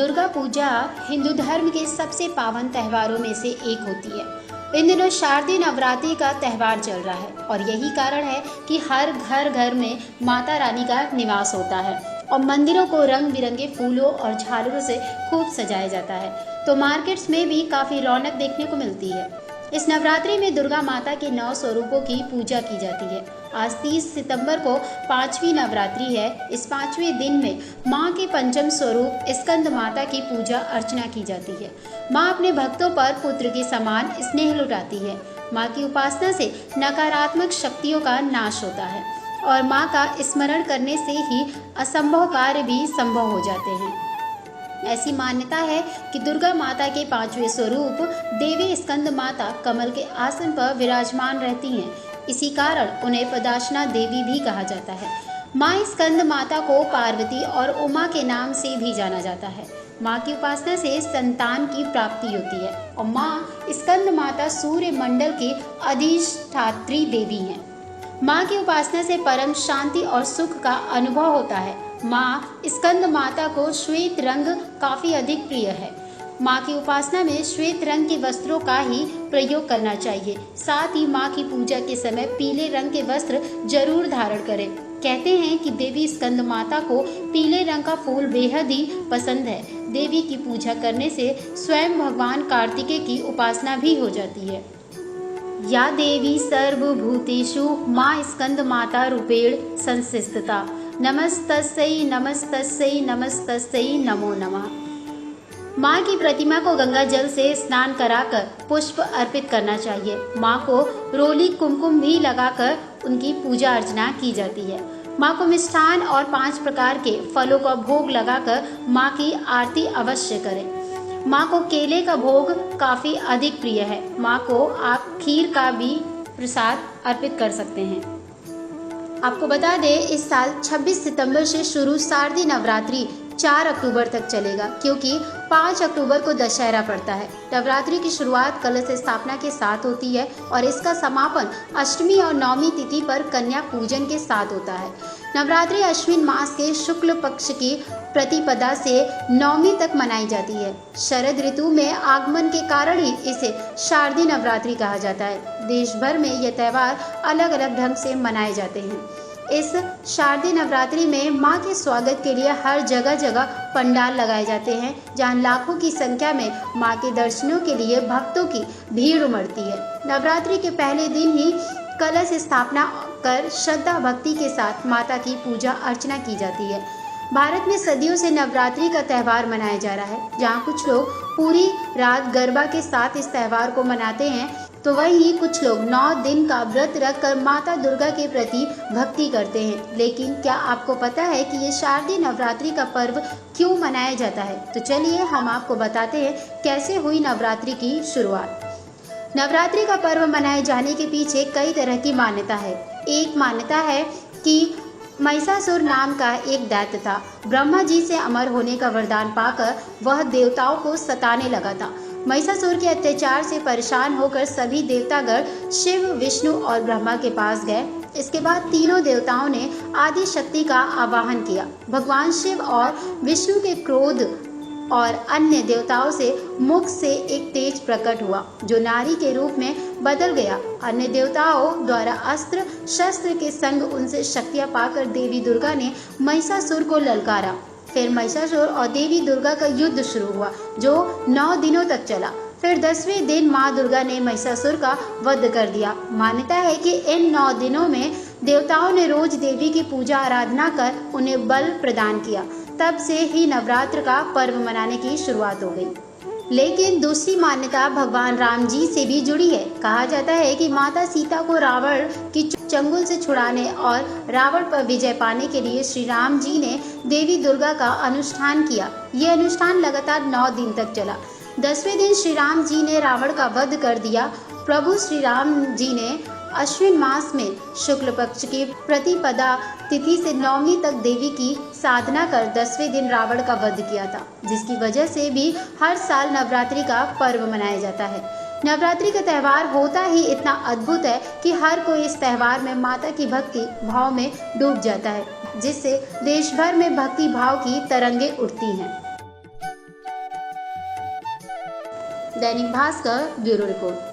दुर्गा पूजा हिंदू धर्म के सबसे पावन त्योहारों में से एक होती है। इन दिनों शारदीय नवरात्रि का त्यौहार चल रहा है और यही कारण है कि हर घर में माता रानी का निवास होता है और मंदिरों को रंग बिरंगे फूलों और झालरों से खूब सजाया जाता है। तो मार्केट्स में भी काफ़ी रौनक देखने को मिलती है। इस नवरात्रि में दुर्गा माता के 9 स्वरूपों की पूजा की जाती है। आज 30 सितंबर को 5वीं नवरात्रि है। इस 5वें दिन में माँ के पंचम स्वरूप स्कंद माता की पूजा अर्चना की जाती है। माँ अपने भक्तों पर पुत्र के समान स्नेह लुटाती है। माँ की उपासना से नकारात्मक शक्तियों का नाश होता है और माँ का स्मरण करने से ही असंभव कार्य भी संभव हो जाते हैं। ऐसी मान्यता है कि दुर्गा माता के 5वें स्वरूप देवी स्कंद माता कमल के आसन पर विराजमान रहती हैं। इसी कारण उन्हें पदाशना देवी भी कहा जाता है। माँ स्कंद माता को पार्वती और उमा के नाम से भी जाना जाता है। माँ की उपासना से संतान की प्राप्ति होती है और माँ स्कंद माता सूर्य मंडल की अधिष्ठात्री देवी हैं। माँ की उपासना से परम शांति और सुख का अनुभव होता है। माँ स्कंद माता को श्वेत रंग काफ़ी अधिक प्रिय है। माँ की उपासना में श्वेत रंग के वस्त्रों का ही प्रयोग करना चाहिए। साथ ही माँ की पूजा के समय पीले रंग के वस्त्र जरूर धारण करें। कहते हैं कि देवी स्कंद माता को पीले रंग का फूल बेहद ही पसंद है। देवी की पूजा करने से स्वयं भगवान कार्तिकेय की उपासना भी हो जाती है। या देवी सर्वभूतेषु माँ स्कंद माता रूपेण संस्थिता। नमस्तस्यै नमस्तस्यै नमस्तस्यै नमो नमः। माँ की प्रतिमा को गंगा जल से स्नान कराकर पुष्प अर्पित करना चाहिए। माँ को रोली कुमकुम भी लगाकर उनकी पूजा अर्चना की जाती है। माँ को मिष्ठान और 5 प्रकार के फलों का भोग लगाकर माँ की आरती अवश्य करें। माँ को केले का भोग काफ़ी अधिक प्रिय है। माँ को आप खीर का भी प्रसाद अर्पित कर सकते हैं। आपको बता दें, इस साल 26 सितंबर से शुरू शारदीय नवरात्रि 4 अक्टूबर तक चलेगा, क्योंकि 5 अक्टूबर को दशहरा पड़ता है। नवरात्रि की शुरुआत कलश स्थापना के साथ होती है और इसका समापन अष्टमी और नवमी तिथि पर कन्या पूजन के साथ होता है। नवरात्रि अश्विन मास के शुक्ल पक्ष की प्रतिपदा से नवमी तक मनाई जाती है। शरद ऋतु में आगमन के कारण ही इसे शारदीय नवरात्रि कहा जाता है। देश भर में यह त्यौहार अलग अलग ढंग से मनाए जाते हैं। इस शारदीय नवरात्रि में माँ के स्वागत के लिए हर जगह पंडाल लगाए जाते हैं, जहाँ लाखों की संख्या में माँ के दर्शनों के लिए भक्तों की भीड़ उमड़ती है। नवरात्रि के पहले दिन ही कलश स्थापना कर श्रद्धा भक्ति के साथ माता की पूजा अर्चना की जाती है। भारत में सदियों से नवरात्रि का त्यौहार मनाया जा रहा है। जहाँ कुछ लोग पूरी रात गरबा के साथ इस त्यौहार को मनाते हैं, तो वहीं कुछ लोग 9 दिन का व्रत रखकर माता दुर्गा के प्रति भक्ति करते हैं। लेकिन क्या आपको पता है कि ये शारदीय नवरात्रि का पर्व क्यों मनाया जाता है? तो चलिए हम आपको बताते हैं कैसे हुई नवरात्रि की शुरुआत। नवरात्रि का पर्व मनाए जाने के पीछे कई तरह की मान्यता है। एक मान्यता है कि महिषासुर नाम का एक दैत्य था। ब्रह्मा जी से अमर होने का वरदान पाकर वह देवताओं को सताने लगा था। महिषासुर के अत्याचार से परेशान होकर सभी देवतागण शिव, विष्णु और ब्रह्मा के पास गए। इसके बाद तीनों देवताओं ने आदि शक्ति का आवाहन किया। भगवान शिव और विष्णु के क्रोध और अन्य देवताओं से मुख से एक तेज प्रकट हुआ, जो नारी के रूप में बदल गया। अन्य देवताओं द्वारा अस्त्र शस्त्र के संग उनसे शक्तियां पाकर देवी दुर्गा ने महिषासुर को ललकारा। फिर महिषासुर और देवी दुर्गा का युद्ध शुरू हुआ, जो 9 दिनों तक चला। फिर 10वें दिन माँ दुर्गा ने महिषासुर का वध कर दिया। मान्यता है कि इन 9 दिनों में देवताओं ने रोज देवी की पूजा आराधना कर उन्हें बल प्रदान किया। तब से ही नवरात्र का पर्व मनाने की शुरुआत हो गई। लेकिन दूसरी मान्यता भगवान राम जी से भी जुड़ी है। कहा जाता है कि माता सीता को रावण की चंगुल से छुड़ाने और रावण पर विजय पाने के लिए श्री राम जी ने देवी दुर्गा का अनुष्ठान किया। ये अनुष्ठान लगातार 9 दिन तक चला। 10वें दिन श्री राम जी ने रावण का वध कर दिया। प्रभु श्री राम जी ने अश्विन मास में शुक्ल पक्ष की प्रतिपदा तिथि से नवमी तक देवी की साधना कर 10वें दिन रावण का वध किया था, जिसकी वजह से भी हर साल नवरात्रि का पर्व मनाया जाता है। नवरात्रि का त्यौहार होता ही इतना अद्भुत है कि हर कोई इस त्यौहार में माता की भक्ति भाव में डूब जाता है, जिससे देश भर में भक्ति भाव की तरंगे उठती हैं। Dainik Bhaskar bureau report.